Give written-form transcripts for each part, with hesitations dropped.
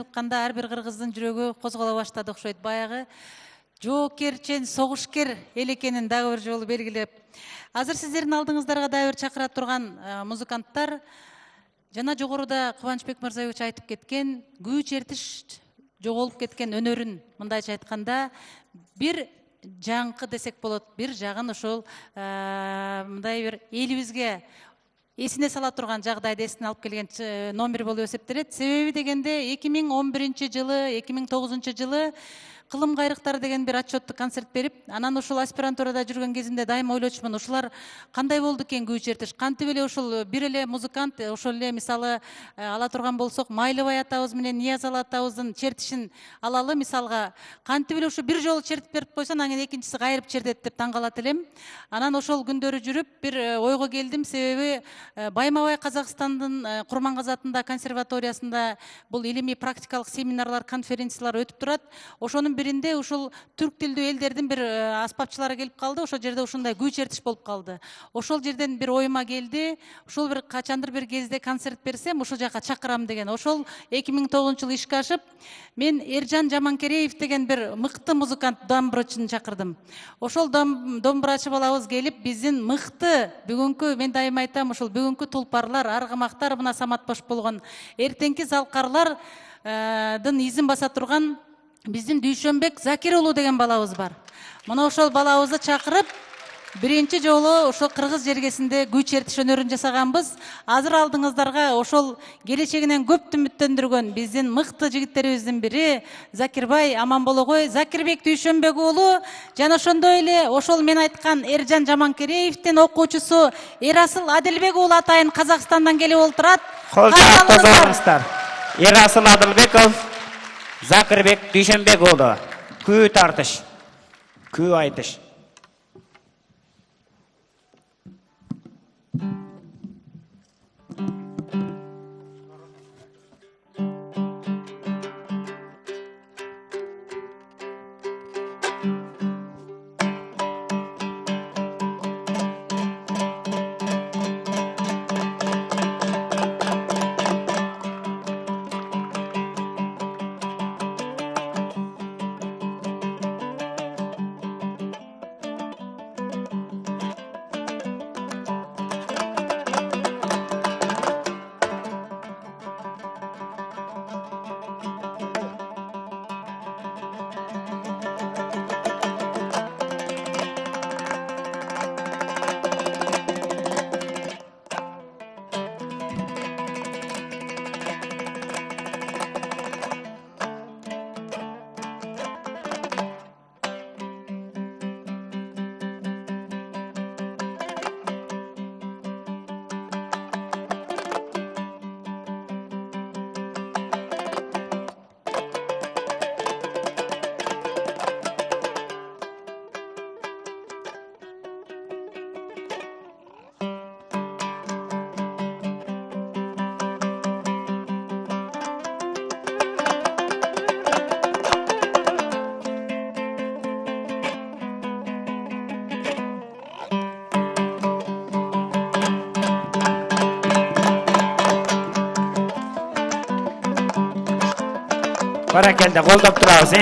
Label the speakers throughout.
Speaker 1: укканда ар бир кыргыздын жүрөгү козголо баштады окшойт. Баягы жоокерчен, согушкер эл экенин дагы бир жолу белгилеп. Азыр сиздердин алдыңыздарга дагы бир чакыра турган музыканттар жана жогоруда Кубанычбек Мырзаевич айтып кеткен, күү чертиш жоголуп кеткен өнөрүн мындайча айтканда бир жаңкы десек болот, бир жагын ошол мындай бир элибизге эсине сала турган жагдайды эсине алып келген номер болуп эсептелет. Себеби дегенде 2011-жылы, 2009-жылы Кылым кайрыктары деген бир отчеттук концерт берип, анан ошол аспирантурада жүргөн кезимде дайыма ойлочумун, ушулар кандай болду экен күү чертиш? Кантип эле ушул бир эле музыкант, ошол эле мисалы ала турган болсок, Майлыбай атабыз менен Ниязалы атабыздын чертишин алалы, мисалга, кантип эле ушу бир жолу чертип берип койсо, анан экинчиси кайрып чертет деп таң калат элем. Анан ошол күндөрү жүрүп бир ойго келдим, себеби Баймабай Казакстандын Курмангазы атында консерваториясында бул илимий практикалык семинарлар, конференциялар өтүп турат. Ошонун биринде ушул түрк тилдүү элдердин бир аспапчылары келип калды. Ошол жерде ушундай күү чертиш болуп калды. Ошол жерден бир оюма келди. Ушул бир качандыр бир кезде концерт берсем, ушул жака чакырам деген. Ошол 2009-жылы ишке ашып, мен Эржан Жаманкереев деген бир мыкты музыкант, домбурачыны чакырдым. Ошол домбурачы балабыз келип, биздин мыкты бүгүнкү, мен дайыма айтам, ушул бүгүнкү тулпарлар, аргымактар мына саматпаш болгон эртеңки залкарлардын изин баса турган биздин Дүйшөнбек Закир уулу деген балабыз бар. Мына ошол балабызды чакырып, биринчи жолу ошол кыргыз жергесинде күү чертиш өнөрүн жасаганбыз. Азыр алдыңыздарга ошол келечегинен көп үмүттөндүргөн биздин мыкты жигиттерибиздин бири Закирбай Аманбологой Закирбек Дүйшөнбек уулу жана ошондой эле ошол мен айткан Эржан Жаманкереевдин окуучусу Эрасыл Адилбек уулу атайын Казакстандан келип олтурат.
Speaker 2: Кол жаактыңыздар. Эрасыл Адилбеков, Закирбек Дүйшөнбек уулу. Күү тартыш, күү айтыш. Barakende, koldoq turabız,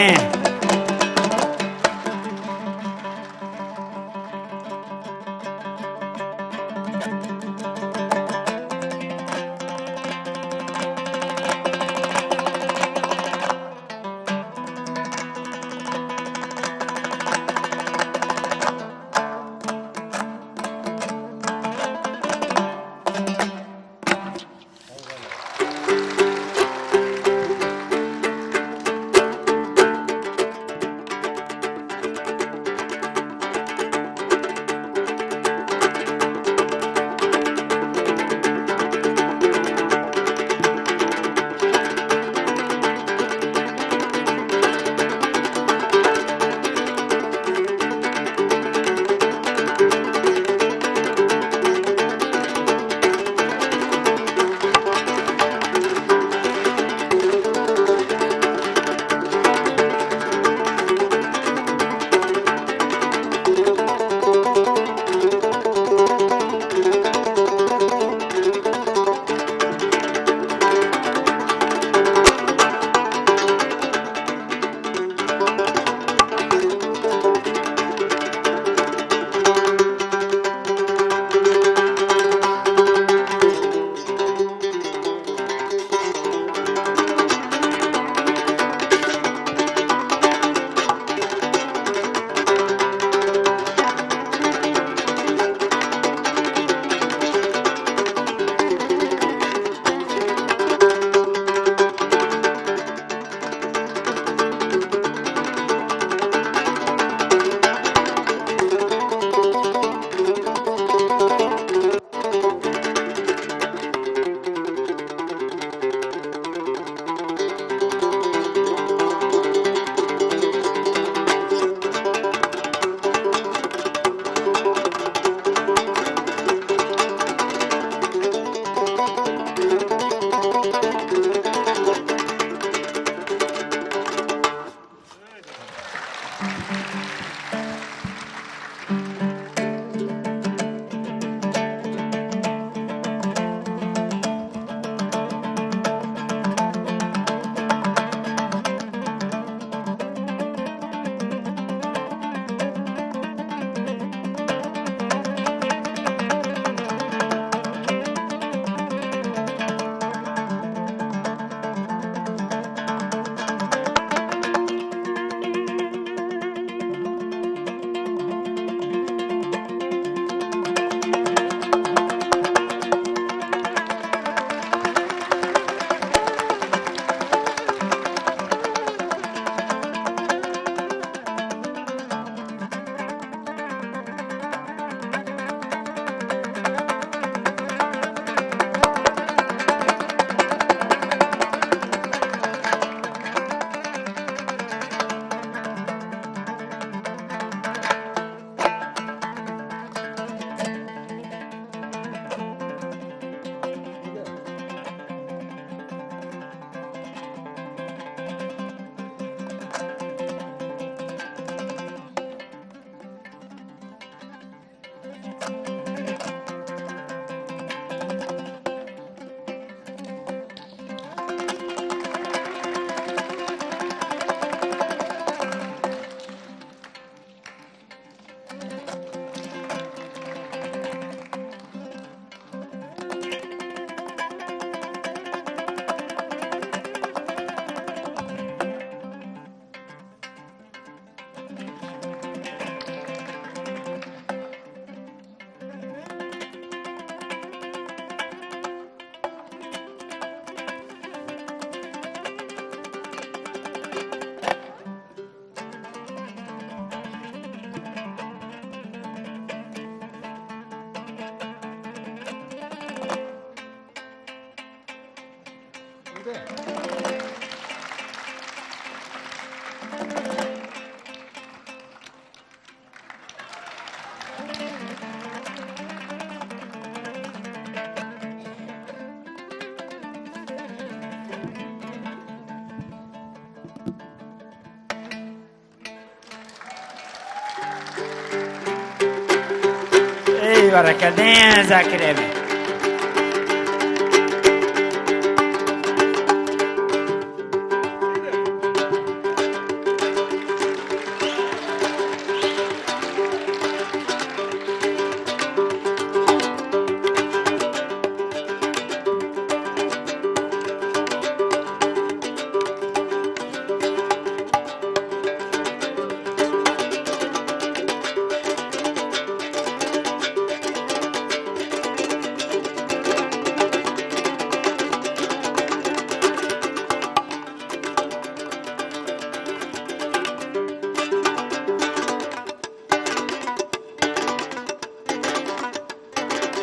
Speaker 2: barakallah Zakir abi.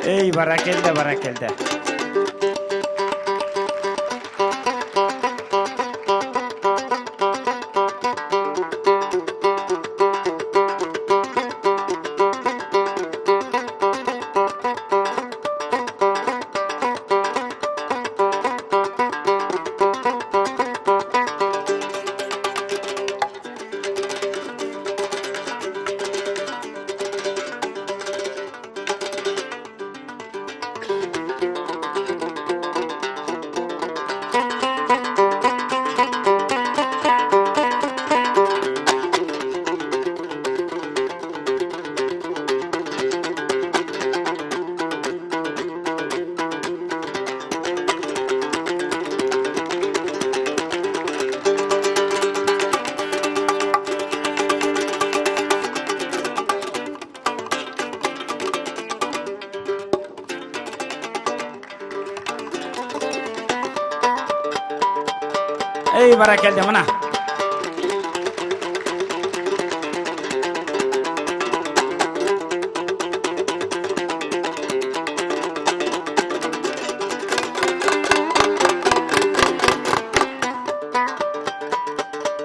Speaker 2: Ey barakallah barakallah. Ey barakallah mana.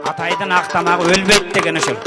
Speaker 2: Атайдың ақтамағы өлбейді деген үшін.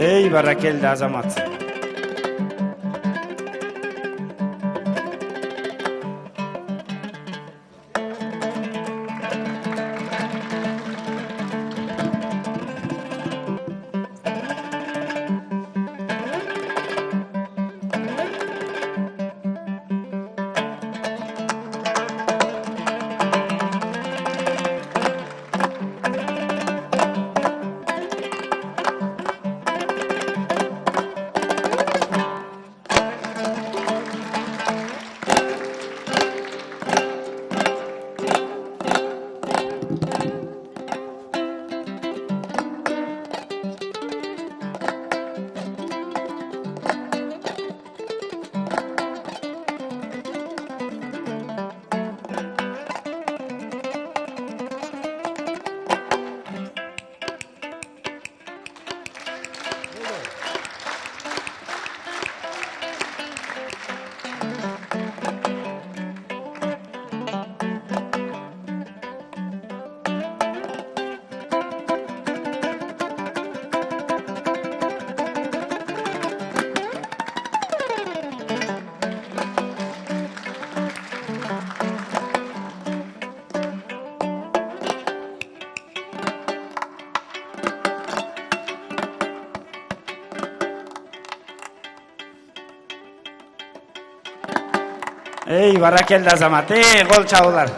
Speaker 2: Ey barakelde Azamat. Ey barakelde Azamat. Ey kol çalılar.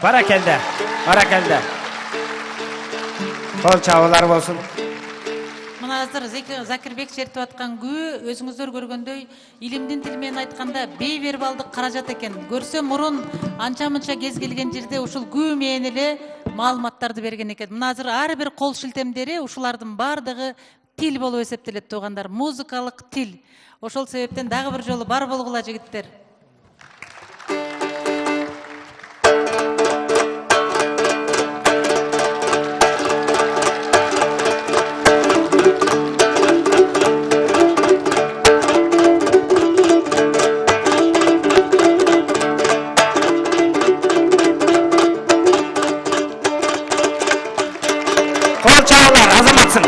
Speaker 2: Barakelde. Barakelde. Kol çağılar olsun.
Speaker 1: Мына азыр Закирбек чертип аткан күү өзүңүздөр көргөндөй илимдин тили менен айтканда бейвербалдык каражат экен. Көрсө мурун анча-мынча кез келген жерде ушул күү менен эле маалыматтарды берген экен. Мына азыр ар бир кол шилтемдери ушулардын бардыгы тил болуп эсептелет туугандар. Музыкалык тил. Ошол себептен дагы бир жолу бар болгула жигиттер.
Speaker 2: Kol çağılar azamatsın.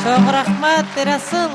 Speaker 2: Çok rahmat Erasıl.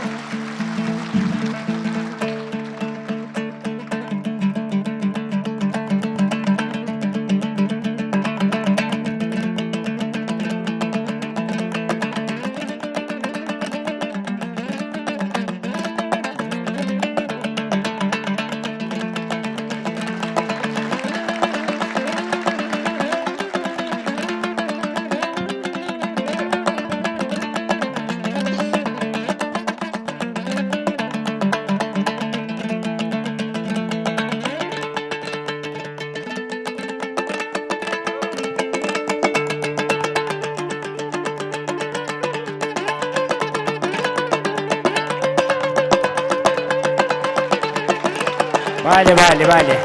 Speaker 2: Vale.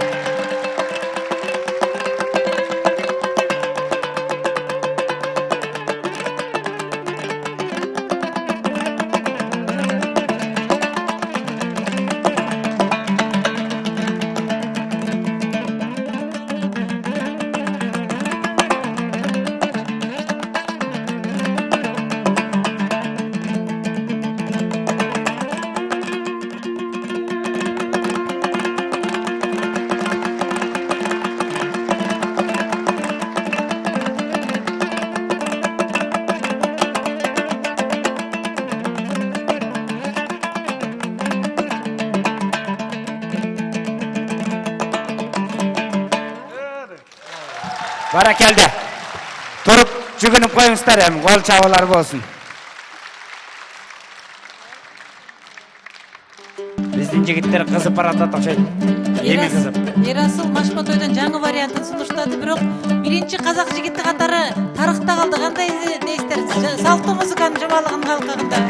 Speaker 2: Barakelde. Turup жүгүнүп коюңуздар эми, кол чабуулар болсун. Биздин жигиттер кызып баратат окшойт. Эми кызып.
Speaker 1: Ерасыл Машпа тойдон жаңы вариантын сунуштады, бирок биринчи казак жигити катары тарыхта калды. Кандай дейсиздер? Салттуу музыканын жубалыгын калкагында.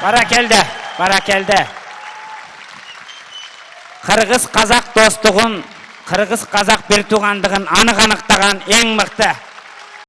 Speaker 2: Баракелді. Қырғыз-қазақ достығын, қырғыз-қазақ бір туғандығын анық анықтаған ең мықты